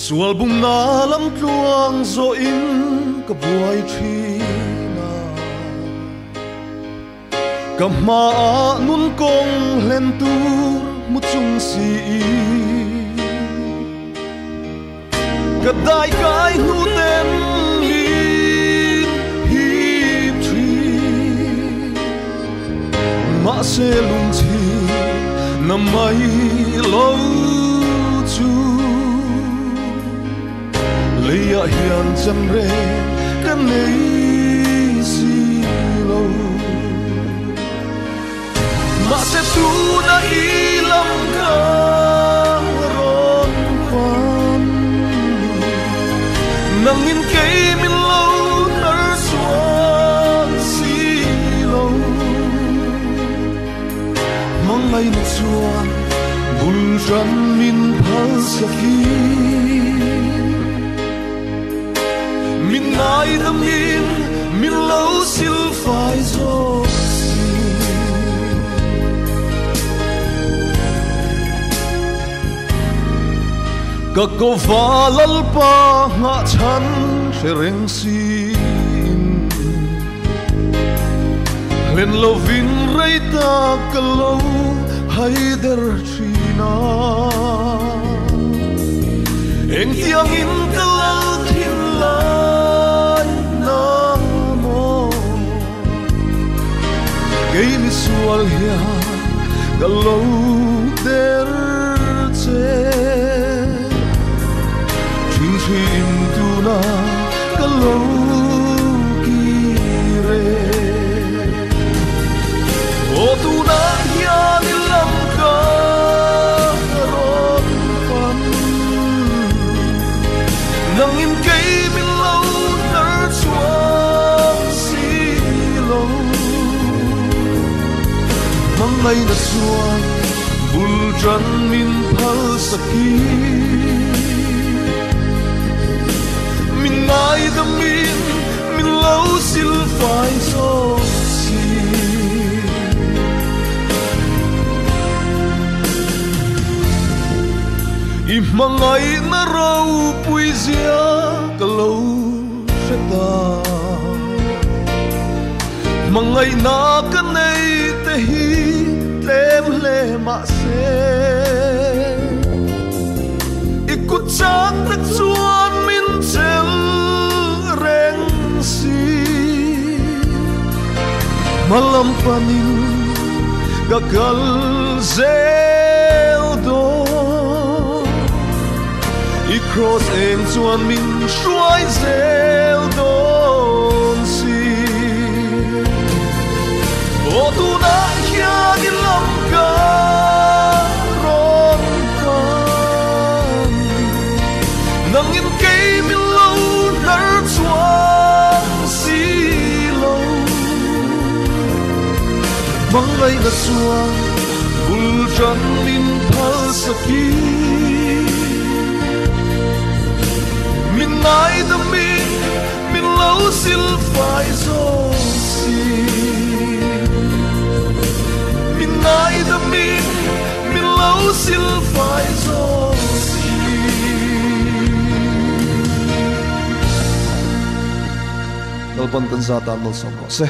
sual bung na lam tluang zo in ka buai thina ka ma nun kong len tur mu chung si ka dai kai hu ten ma se lung chi na mai lo chu leia hian cham re kan nei si lo ma se tu na i lam ka ron kwan nang in ke min lo nar suan si lo ngay một xuân bùn trần min phơi saki min nai tâm in min lâu sil phai gió các cô va lal pa ngã chăn sẽ reng xin lên lâu vin rây ta cả lâu Haider China Eng tiang in kalal thin lai namo Gay mi sual hia galo der che Chin chin tu na galo kire O tu na hia nang in kay min lâu nar chuang si lo mang ngay na chuang bul tran min phal saki min ngai da min lâu sil phai so si i mangai na rau pui zia ka lâu sẽ ta mangai na ka nei te hi tem le ma se i ku chak tak chuan min chel reng si malam panin ka kal zel do I cross em chuan min hruai zel don si O tu na hian in lam ka ron kan nang in kay min lo nar chuan si lo mang ngay na chuan bul tran min phal saki min nai da min lâu sil phai gió si min nai da min lâu sil phai gió si Dalpan kan zatan mal som se